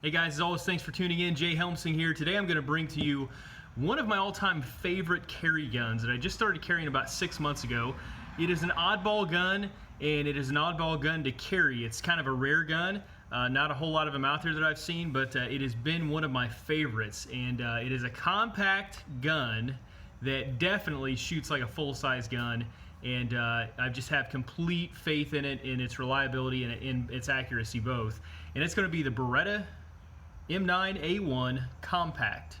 Hey guys, as always, thanks for tuning in. Jay Helmsing here. Today I'm going to bring to you one of my all-time favorite carry guns that I just started carrying about 6 months ago. It is an oddball gun, and it is an oddball gun to carry. It's kind of a rare gun. Not a whole lot of them out there that I've seen, but it has been one of my favorites. And it is a compact gun that definitely shoots like a full-size gun. And I just have complete faith in it, in its reliability and in its accuracy both. And it's going to be the Beretta M9A1 Compact.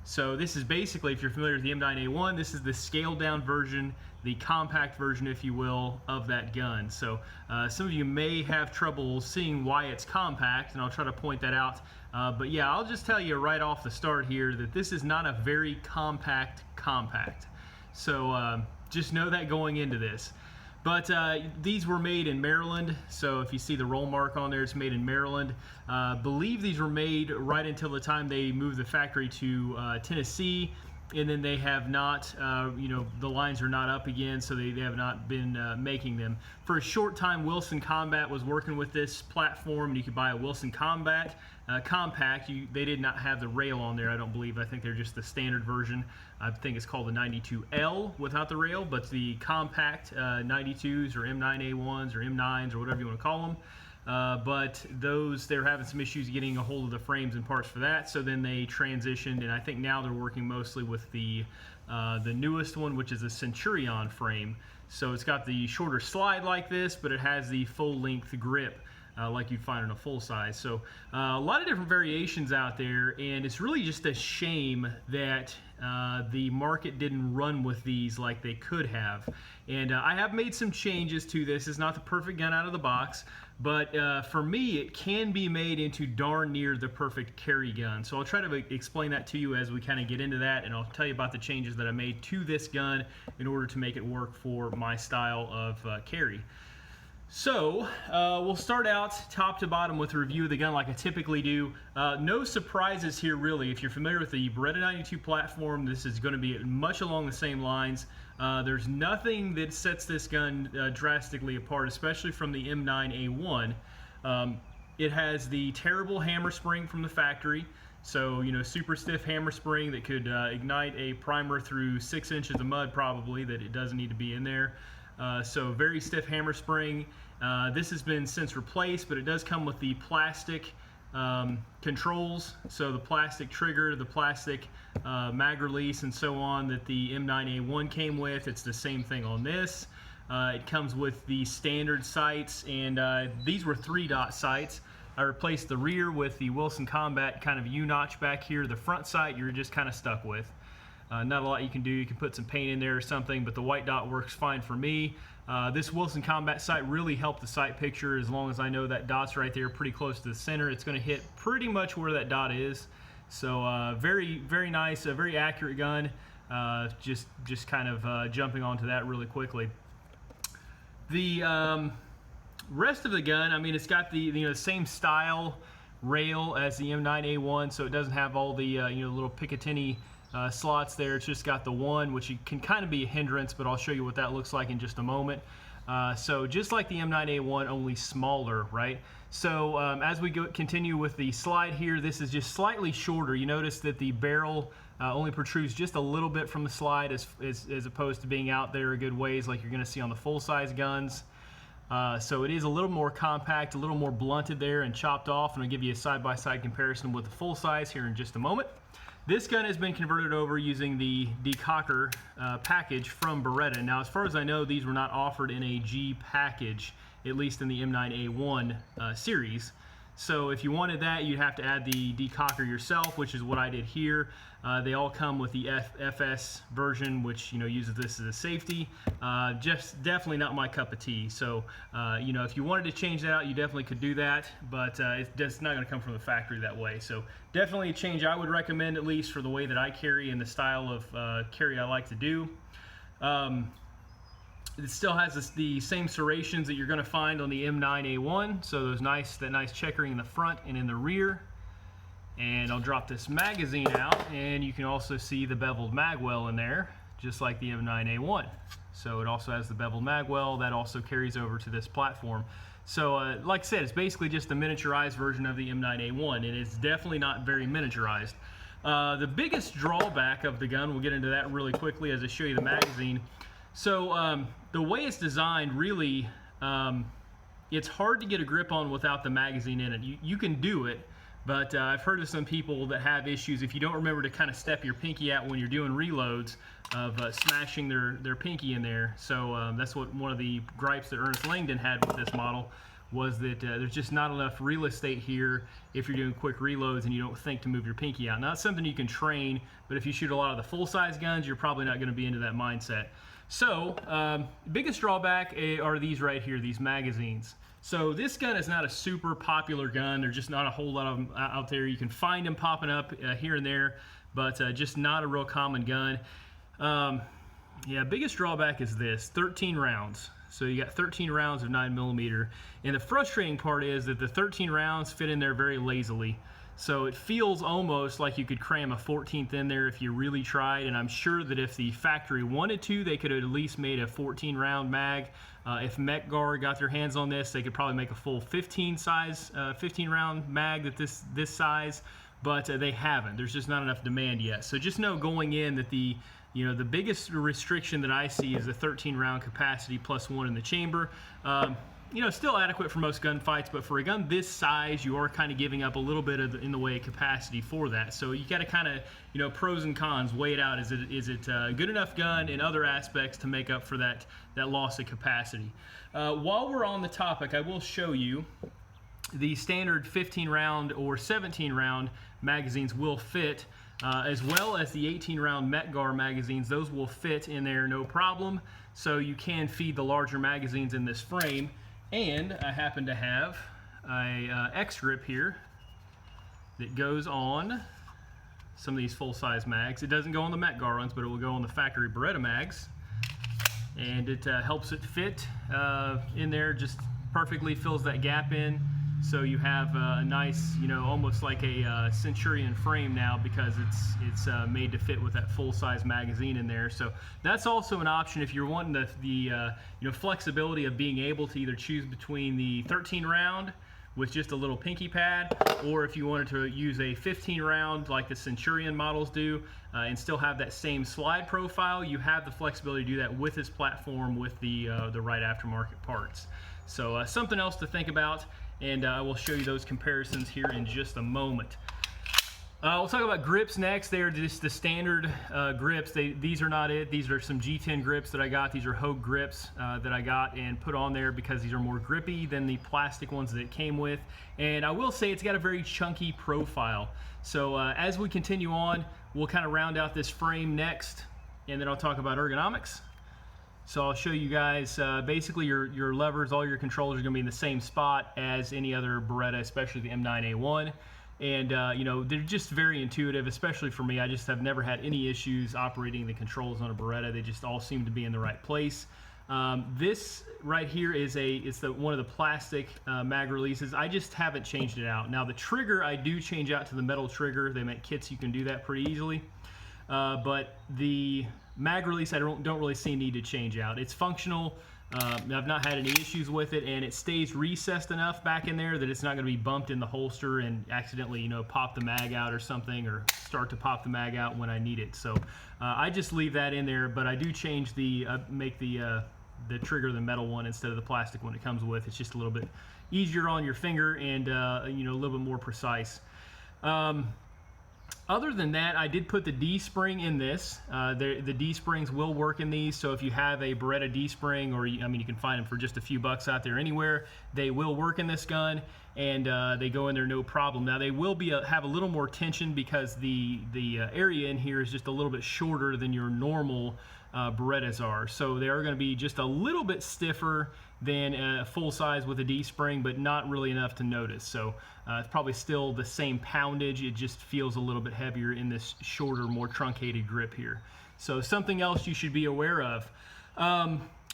So this is basically, if you're familiar with the M9A1, this is the scaled down version, the compact version, if you will, of that gun. So some of you may have trouble seeing why it's compact, and I'll try to point that out. But yeah, I'll just tell you right off the start here that this is not a very compact. So just know that going into this. But these were made in Maryland, so if you see the roll mark on there, it's made in Maryland. Believe these were made right until the time they moved the factory to Tennessee, and then they have not, the lines are not up again, so they have not been making them. For a short time, Wilson Combat was working with this platform, and you could buy a Wilson Combat Compact. They did not have the rail on there, I don't believe. I think they're just the standard version. I think it's called the 92L without the rail, but the compact 92s or M9A1s or M9s or whatever you want to call them. But they're having some issues getting a hold of the frames and parts for that, so then they transitioned, and I think now they're working mostly with the newest one, which is a Centurion frame. So it's got the shorter slide like this, but it has the full-length grip like you'd find in a full size. So a lot of different variations out there, and it's really just a shame that the market didn't run with these like they could have. And I have made some changes to this. It's not the perfect gun out of the box, but for me it can be made into darn near the perfect carry gun. So I'll try to explain that to you as we kind of get into that, and I'll tell you about the changes that I made to this gun in order to make it work for my style of carry. So we'll start out top to bottom with a review of the gun like I typically do. No surprises here really. If you're familiar with the Beretta 92 platform, this is going to be much along the same lines. There's nothing that sets this gun drastically apart, especially from the M9A1. It has the terrible hammer spring from the factory. So, super stiff hammer spring that could ignite a primer through 6 inches of mud probably, that it doesn't need to be in there. So very stiff hammer spring. This has been since replaced, but it does come with the plastic controls. So the plastic trigger, the plastic mag release, and so on that the M9A1 came with. It's the same thing on this. It comes with the standard sights, and these were 3-dot sights. I replaced the rear with the Wilson Combat kind of U-notch back here. The front sight you're just kind of stuck with. Not a lot you can do. You can put some paint in there or something, but the white dot works fine for me. This Wilson Combat sight really helped the sight picture. As long as I know that dot's right there pretty close to the center, it's going to hit pretty much where that dot is. So very, very nice, a very accurate gun. Just kind of jumping onto that really quickly. The rest of the gun, I mean, it's got the same style rail as the M9A1, so it doesn't have all the little Picatinny slots there. It's just got the one, which can kind of be a hindrance, but I'll show you what that looks like in just a moment. So just like the M9A1, only smaller, right? So as we continue with the slide here, this is just slightly shorter. You notice that the barrel only protrudes just a little bit from the slide as opposed to being out there a good ways like you're going to see on the full-size guns. So it is a little more compact, a little more blunted there and chopped off, and I'll give you a side-by-side comparison with the full-size here in just a moment. This gun has been converted over using the decocker package from Beretta. Now, as far as I know, these were not offered in a G package, at least in the M9A1 series. So if you wanted that, you'd have to add the decocker yourself, which is what I did here. They all come with the FS version, which uses this as a safety. Just definitely not my cup of tea. So if you wanted to change that out, you definitely could do that, but it's just not going to come from the factory that way. So definitely a change I would recommend, at least for the way that I carry and the style of carry I like to do. It still has the same serrations that you're going to find on the M9A1, so that nice checkering in the front and in the rear. And I'll drop this magazine out, and you can also see the beveled mag well in there, just like the M9A1. So it also has the beveled mag well that also carries over to this platform. So like I said, it's basically just a miniaturized version of the M9A1, and it's definitely not very miniaturized. The biggest drawback of the gun, we'll get into that really quickly as I show you the magazine. So the way it's designed, really, it's hard to get a grip on without the magazine in it. You can do it, but I've heard of some people that have issues if you don't remember to kind of step your pinky out when you're doing reloads, of smashing their pinky in there. So that's what one of the gripes that Ernest Langdon had with this model, was that there's just not enough real estate here if you're doing quick reloads and you don't think to move your pinky out. Now, it's something you can train, but if you shoot a lot of the full-size guns, you're probably not going to be into that mindset. So biggest drawback are these right here, these magazines. So this gun is not a super popular gun. There's just not a whole lot of them out there. You can find them popping up here and there, but just not a real common gun. Yeah, biggest drawback is this, 13 rounds. So you got 13 rounds of 9mm, and the frustrating part is that the 13 rounds fit in there very lazily. So it feels almost like you could cram a 14th in there if you really tried, and I'm sure that if the factory wanted to, they could have at least made a 14 round mag. If Mech-Gar got their hands on this, they could probably make a full 15 round mag at this size, but they haven't. There's just not enough demand yet. So just know going in that the biggest restriction that I see is the 13 round capacity plus one in the chamber. Still adequate for most gunfights, but for a gun this size, you are kind of giving up a little bit in the way of capacity for that. So you got to kind of, pros and cons, weigh it out. Is it a good enough gun in other aspects to make up for that loss of capacity? While we're on the topic, I will show you the standard 15 round or 17 round magazines will fit, as well as the 18 round Mech-Gar magazines. Those will fit in there no problem. So you can feed the larger magazines in this frame. And I happen to have a X-grip here that goes on some of these full-size mags. It doesn't go on the Mech-Gar ones, but it will go on the factory Beretta mags. And it helps it fit in there, just perfectly fills that gap in. So you have a nice, almost like a Centurion frame now, because it's made to fit with that full-size magazine in there. So that's also an option if you're wanting the flexibility of being able to either choose between the 13 round with just a little pinky pad, or if you wanted to use a 15 round like the Centurion models do, and still have that same slide profile. You have the flexibility to do that with this platform with the right aftermarket parts. So something else to think about. And I will show you those comparisons here in just a moment. We'll talk about grips next. They are just the standard grips. These are not it. These are some G10 grips that I got. These are Hogue grips that I got and put on there because these are more grippy than the plastic ones that it came with. And I will say it's got a very chunky profile. So as we continue on, we'll kind of round out this frame next, and then I'll talk about ergonomics. So I'll show you guys, basically your levers, all your controls are going to be in the same spot as any other Beretta, especially the M9A1. And they're just very intuitive, especially for me. I just have never had any issues operating the controls on a Beretta. They just all seem to be in the right place. This right here is one of the plastic mag releases. I just haven't changed it out. Now the trigger, I do change out to the metal trigger. They make kits, you can do that pretty easily. But the mag release, I don't really see a need to change out. It's functional. I've not had any issues with it, and it stays recessed enough back in there that it's not going to be bumped in the holster and accidentally, pop the mag out or something, or start to pop the mag out when I need it. So I just leave that in there, but I do change make the trigger the metal one instead of the plastic one it comes with. It's just a little bit easier on your finger and a little bit more precise. Other than that, I did put the D-spring in this. The D-springs will work in these, so if you have a Beretta D-spring, or you can find them for just a few bucks out there anywhere, they will work in this gun, and they go in there no problem. Now they will have a little more tension because the area in here is just a little bit shorter than your normal Berettas are, so they are going to be just a little bit stiffer than a full size with a D-spring, but not really enough to notice. So it's probably still the same poundage, it just feels a little bit heavier in this shorter, more truncated grip here. So something else you should be aware of.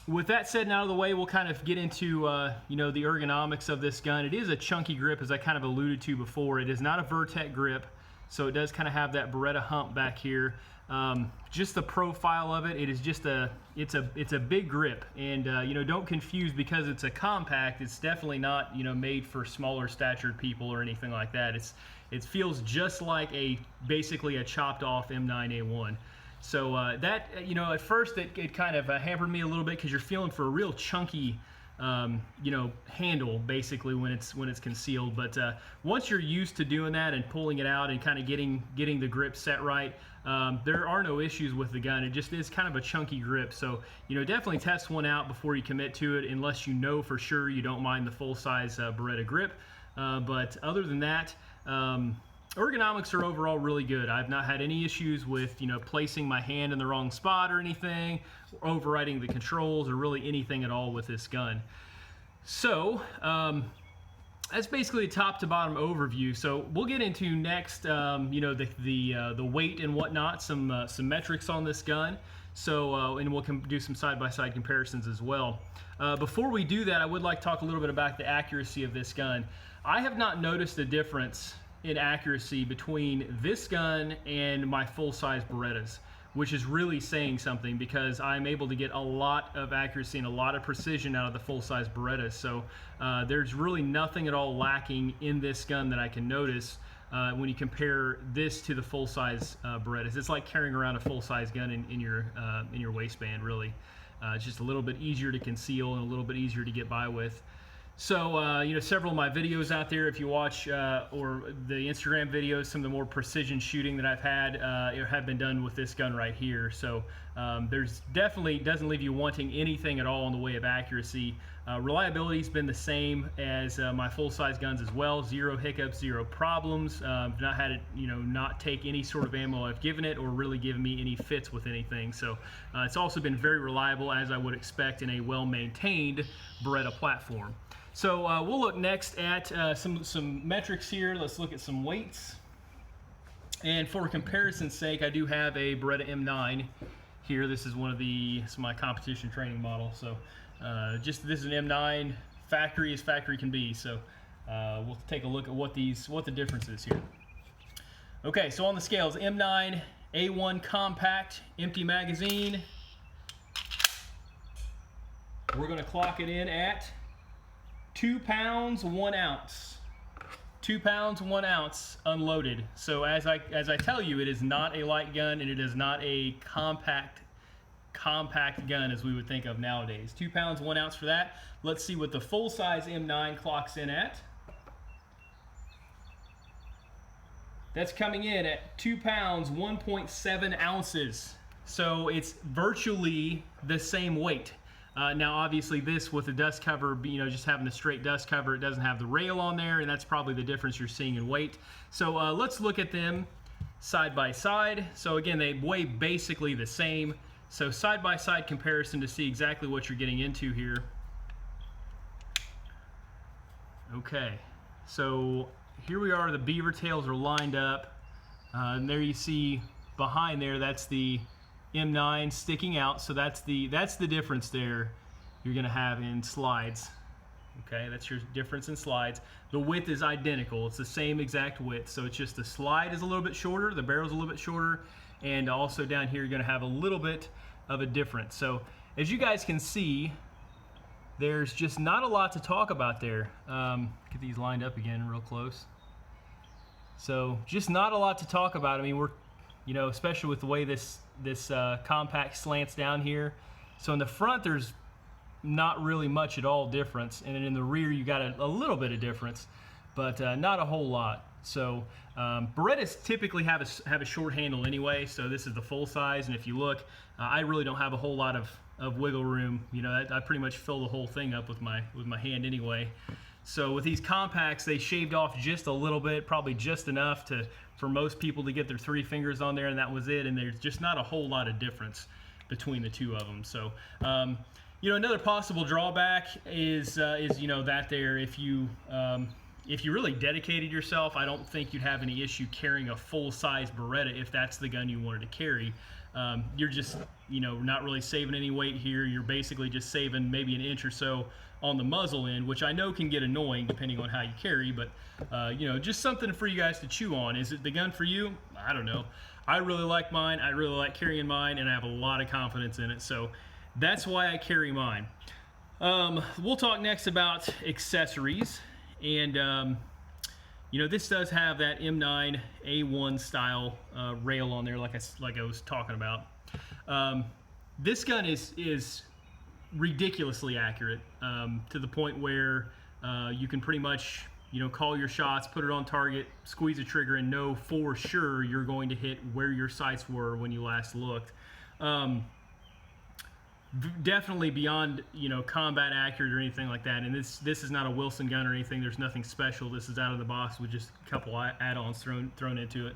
With that said and out of the way, we'll kind of get into the ergonomics of this gun. It is a chunky grip, as I kind of alluded to before. It is not a Vertec grip, so it does kind of have that Beretta hump back here. Just the profile of it, it is just it's a big grip, and you know, don't confuse, because it's a compact, it's definitely not, you know, made for smaller statured people or anything like that. It feels just like basically a chopped off M9A1. So that, you know, at first it kind of hampered me a little bit, because you're feeling for a real chunky you know, handle basically when it's concealed. But once you're used to doing that and pulling it out and kind of getting the grip set right, there are no issues with the gun. It just is kind of a chunky grip. So, you know, definitely test one out before you commit to it, unless you know for sure you don't mind the full-size Beretta grip. But other than that, ergonomics are overall really good. I've not had any issues with, you know, placing my hand in the wrong spot or anything, or overriding the controls, or really anything at all with this gun. So that's basically a top to bottom overview. So we'll get into next, you know, the weight and whatnot, some metrics on this gun. So and we'll do some side-by-side comparisons as well. Before we do that, I would like to talk a little bit about the accuracy of this gun. I have not noticed a difference in accuracy between this gun and my full-size Berettas, which is really saying something, because I'm able to get a lot of accuracy and a lot of precision out of the full-size Berettas. So there's really nothing at all lacking in this gun that I can notice when you compare this to the full-size Berettas. It's like carrying around a full-size gun in your waistband, really. It's just a little bit easier to conceal and a little bit easier to get by with. So, you know, several of my videos out there, if you watch, or the Instagram videos, some of the more precision shooting that I've had have been done with this gun right here. So there's definitely doesn't leave you wanting anything at all in the way of accuracy. Reliability's been the same as my full-size guns as well. Zero hiccups, zero problems. Not had it, you know, not take any sort of ammo I've given it, or really given me any fits with anything. So it's also been very reliable, as I would expect in a well-maintained Beretta platform. So we'll look next at some metrics here. Let's look at some weights. And for comparison's sake, I do have a Beretta M9 here. This is my competition training model. So this is an M9, factory as factory can be. So we'll take a look at what the difference is here. Okay, so on the scales, M9A1 compact, empty magazine. We're going to clock it in at 2 pounds 1 ounce. 2 pounds 1 ounce unloaded. So as I tell you, it is not a light gun, and it is not a compact gun as we would think of nowadays. 2 pounds 1 ounce for that. Let's see what the full-size M9 clocks in at. That's coming in at 2 pounds 1.7 ounces. So it's virtually the same weight. Now, obviously, this with the dust cover, you know, just having the straight dust cover, it doesn't have the rail on there, and that's probably the difference you're seeing in weight. So let's look at them side by side. So again, they weigh basically the same. So side by side comparison to see exactly what you're getting into here. Okay, so here we are. The beaver tails are lined up, and there you see behind there, that's the M9 sticking out. So that's the difference there you're gonna have in slides. Okay, that's your difference in slides. The width is identical, it's the same exact width, so it's just the slide is a little bit shorter, the barrel's a little bit shorter, and also down here you're gonna have a little bit of a difference. So as you guys can see, there's just not a lot to talk about there. Get these lined up again real close. So just not a lot to talk about. I mean, we're, you know, especially with the way this compact slants down here. So in the front, there's not really much at all difference, and then in the rear, you got a little bit of difference, but not a whole lot. So Berettas typically have a short handle anyway. So this is the full size, and if you look, I really don't have a whole lot of wiggle room. You know, I pretty much fill the whole thing up with my hand anyway. So with these compacts, they shaved off just a little bit, probably just enough for most people to get their 3 fingers on there, and that was it. And there's just not a whole lot of difference between the two of them. So, you know, another possible drawback is you know, that there, if you really dedicated yourself, I don't think you'd have any issue carrying a full-size Beretta if that's the gun you wanted to carry. You're just, you know, not really saving any weight here. You're basically just saving maybe an inch or so on the muzzle end, which I know can get annoying depending on how you carry, but you know, just something for you guys to chew on. Is it the gun for you? I don't know. I really like mine. I really like carrying mine, and I have a lot of confidence in it, so that's why I carry mine. We'll talk next about accessories, and you know, this does have that M9A1 style rail on there, like I was talking about. This gun is ridiculously accurate, to the point where you can pretty much, you know, call your shots, put it on target, squeeze the trigger, and know for sure you're going to hit where your sights were when you last looked. Definitely beyond, you know, combat accurate or anything like that. And this is not a Wilson gun or anything. There's nothing special. This is out of the box with just a couple add-ons thrown into it.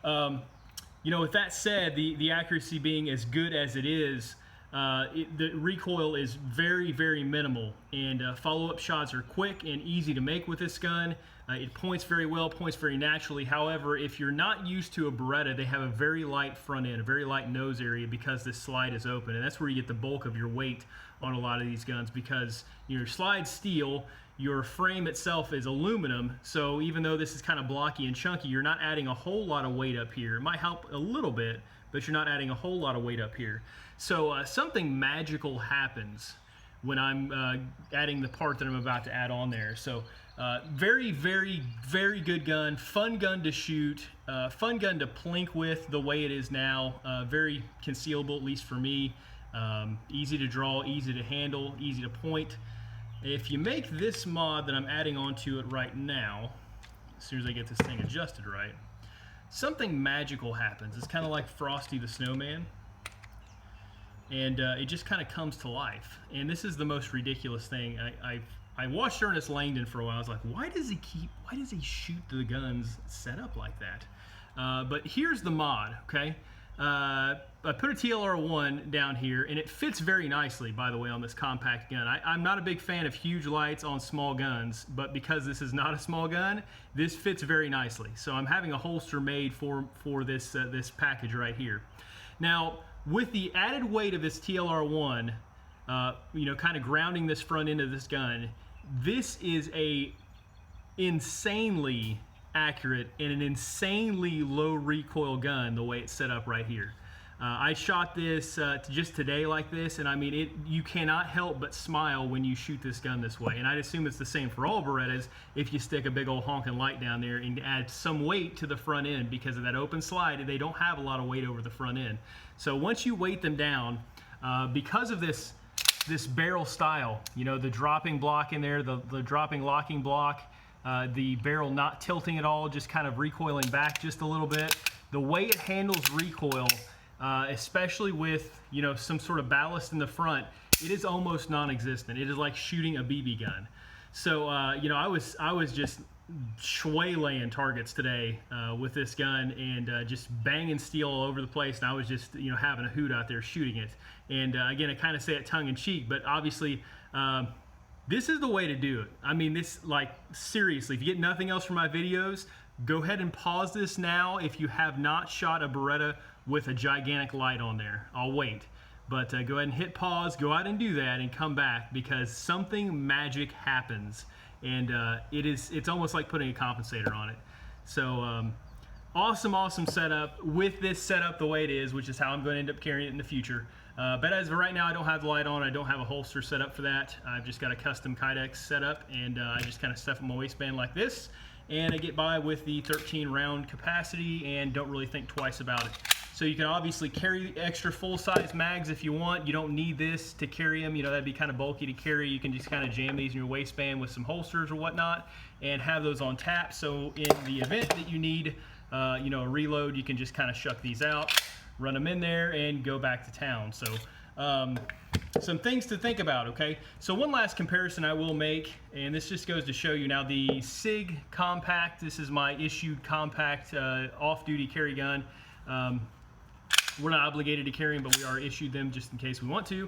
You know, with that said, the accuracy being as good as it is, the recoil is very, very minimal, and follow-up shots are quick and easy to make with this gun. It points very well, points very naturally. However, if you're not used to a Beretta, they have a very light front end, a very light nose area, because this slide is open, and that's where you get the bulk of your weight on a lot of these guns, because your slide's steel, your frame itself is aluminum, so even though this is kind of blocky and chunky, you're not adding a whole lot of weight up here. It might help a little bit, but you're not adding a whole lot of weight up here. So something magical happens when I'm adding the part that I'm about to add on there. So very, very, very good gun, fun gun to shoot, fun gun to plink with the way it is now, very concealable, at least for me, easy to draw, easy to handle, easy to point. If you make this mod that I'm adding onto it right now, as soon as I get this thing adjusted right, something magical happens. It's kind of like Frosty the Snowman, and it just kind of comes to life. And this is the most ridiculous thing. I watched Ernest Langdon for a while. I was like, why does he shoot the guns set up like that? But here's the mod, okay? I put a TLR1 down here, and it fits very nicely, by the way, on this compact gun. I'm not a big fan of huge lights on small guns, but because this is not a small gun, this fits very nicely. So I'm having a holster made for this this package right here. Now, with the added weight of this TLR1, you know, kind of grounding this front end of this gun, this is a insanely accurate and an insanely low recoil gun the way it's set up right here. I shot this just today like this, and I mean, you cannot help but smile when you shoot this gun this way. And I'd assume it's the same for all Berettas if you stick a big old honking light down there and add some weight to the front end, because of that open slide, they don't have a lot of weight over the front end. So once you weight them down, because of this barrel style, you know, the dropping block in there, the dropping locking block, the barrel not tilting at all, just kind of recoiling back just a little bit, the way it handles recoil, especially with, you know, some sort of ballast in the front, it is almost non-existent. It is like shooting a BB gun. So you know, I was just laying targets today with this gun, and just banging steel all over the place, and I was just, you know, having a hoot out there shooting it. And again, I kind of say it tongue-in-cheek, but obviously this is the way to do it. I mean, this, like, seriously, if you get nothing else from my videos, go ahead and pause this now if you have not shot a Beretta with a gigantic light on there. I'll wait. But go ahead and hit pause, go out and do that, and come back, because something magic happens. And it's almost like putting a compensator on it. So awesome setup. With this setup the way it is, which is how I'm going to end up carrying it in the future. But as of right now, I don't have the light on. I don't have a holster set up for that. I've just got a custom Kydex setup, and I just kind of stuff in my waistband like this, and I get by with the 13 round capacity and don't really think twice about it. So you can obviously carry extra full-size mags if you want. You don't need this to carry them. You know, that'd be kind of bulky to carry. You can just kind of jam these in your waistband with some holsters or whatnot and have those on tap. So in the event that you need, you know, a reload, you can just kind of shuck these out, run them in there, and go back to town. So some things to think about, okay? So one last comparison I will make, and this just goes to show you now, the SIG Compact. This is my issued compact off-duty carry gun. We're not obligated to carry them, but we are issued them just in case we want to.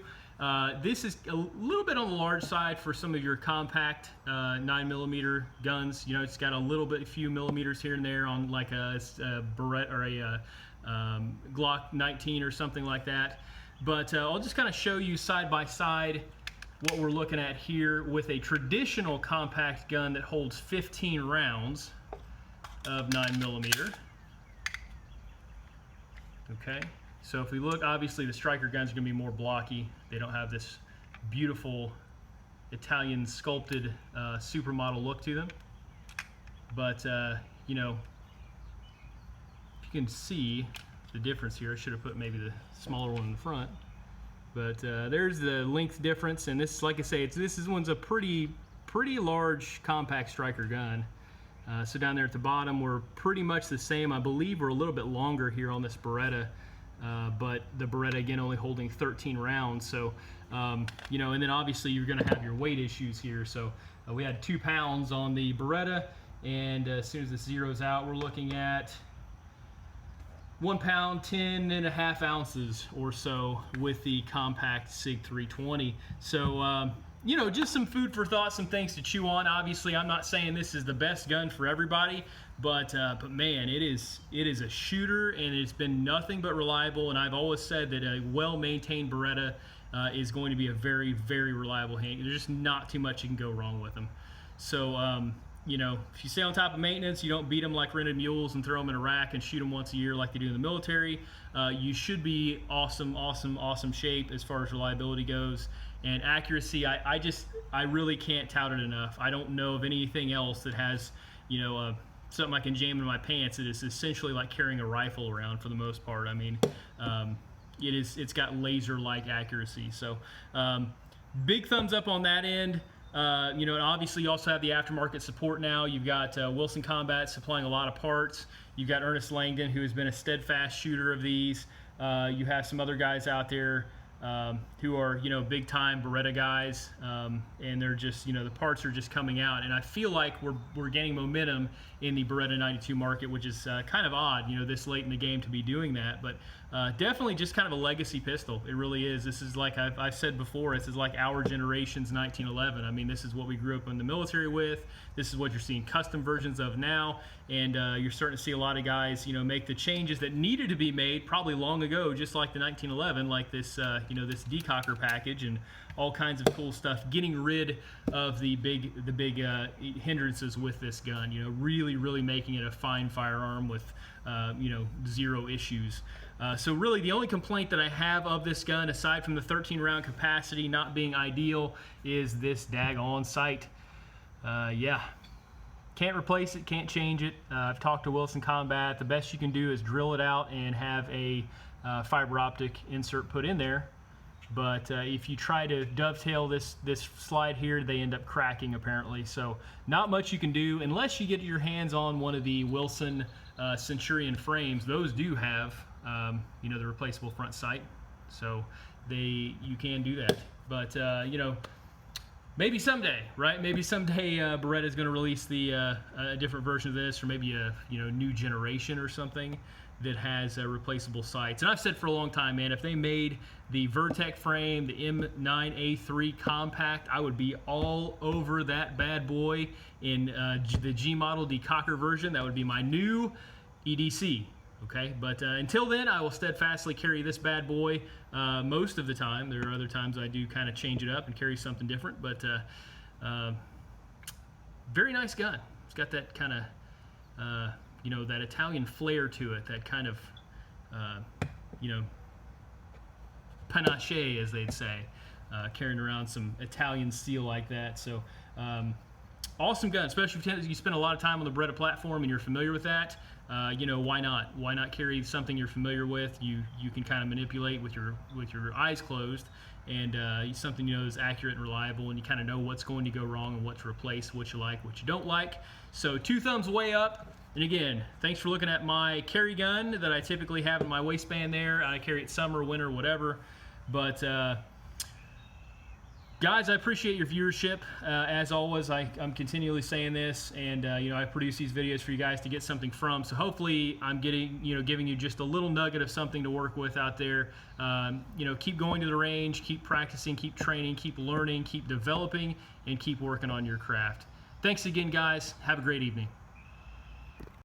This is a little bit on the large side for some of your compact 9mm guns. You know, it's got a few millimeters here and there on like a Beretta or a Glock 19 or something like that. But I'll just kind of show you side by side what we're looking at here with a traditional compact gun that holds 15 rounds of 9mm. Okay, so if we look, obviously the striker guns are going to be more blocky. They don't have this beautiful Italian sculpted supermodel look to them. But, you know, if you can see the difference here, I should have put maybe the smaller one in the front. But there's the length difference, and this, like I say, this one's a pretty large compact striker gun. So down there at the bottom, we're pretty much the same. I believe we're a little bit longer here on this Beretta, but the Beretta, again, only holding 13 rounds. So, you know, and then obviously you're going to have your weight issues here. So we had 2 pounds on the Beretta, and as soon as this zeroes out, we're looking at 1 pound, 10.5 ounces or so with the compact SIG 320. So, you know, just some food for thought, some things to chew on. Obviously, I'm not saying this is the best gun for everybody, but man, it is a shooter, and it's been nothing but reliable. And I've always said that a well-maintained Beretta is going to be a very, very reliable hand. There's just not too much you can go wrong with them. So, you know, if you stay on top of maintenance, you don't beat them like rented mules and throw them in a rack and shoot them once a year like they do in the military, you should be awesome shape as far as reliability goes. And accuracy, I really can't tout it enough. I don't know of anything else that has, you know, something I can jam in my pants. It is essentially like carrying a rifle around for the most part. I mean, it's got laser-like accuracy. So big thumbs up on that end. You know, and obviously you also have the aftermarket support now. You've got Wilson Combat supplying a lot of parts. You've got Ernest Langdon, who has been a steadfast shooter of these. You have some other guys out there who are, you know, big time Beretta guys, and they're just, you know, the parts are just coming out, and I feel like we're gaining momentum in the Beretta 92 market, which is kind of odd, you know, this late in the game to be doing that, but definitely just kind of a legacy pistol. It really is. This is like I've said before, this is like our generation's 1911. I mean, this is what we grew up in the military with. This is what you're seeing custom versions of now, and you're starting to see a lot of guys, you know, make the changes that needed to be made probably long ago, just like the 1911, like this, you know, this decocker package and all kinds of cool stuff, getting rid of the big hindrances with this gun, you know, really making it a fine firearm with, you know, zero issues. So really the only complaint that I have of this gun, aside from the 13 round capacity not being ideal, is this daggone sight. Yeah, can't replace it, can't change it. I've talked to Wilson Combat. The best you can do is drill it out and have a fiber optic insert put in there. But if you try to dovetail this slide here, they end up cracking apparently. So not much you can do unless you get your hands on one of the Wilson Centurion frames. Those do have, you know, the replaceable front sight, so you can do that. But you know, maybe someday, right? Maybe someday Beretta is going to release a different version of this, or maybe a, you know, new generation or something that has replaceable sights. And I've said for a long time, man, if they made the Vertec frame, the M9A3 compact, I would be all over that bad boy in the G model decocker version. That would be my new EDC. Okay, but until then, I will steadfastly carry this bad boy most of the time. There are other times I do kind of change it up and carry something different, but very nice gun. It's got that kind of, you know, that Italian flair to it, that kind of, you know, panache, as they'd say, carrying around some Italian steel like that. So awesome gun, especially if you spend a lot of time on the Beretta platform and you're familiar with that. You know, why not? Why not carry something you're familiar with? You can kind of manipulate with your eyes closed, and something you know is accurate and reliable, and you kind of know what's going to go wrong and what to replace, what you like, what you don't like. So 2 thumbs way up. And again, thanks for looking at my carry gun that I typically have in my waistband there. I carry it summer, winter, whatever. But guys, I appreciate your viewership. As always, I'm continually saying this, and you know, I produce these videos for you guys to get something from. So hopefully, I'm giving you just a little nugget of something to work with out there. You know, keep going to the range, keep practicing, keep training, keep learning, keep developing, and keep working on your craft. Thanks again, guys. Have a great evening.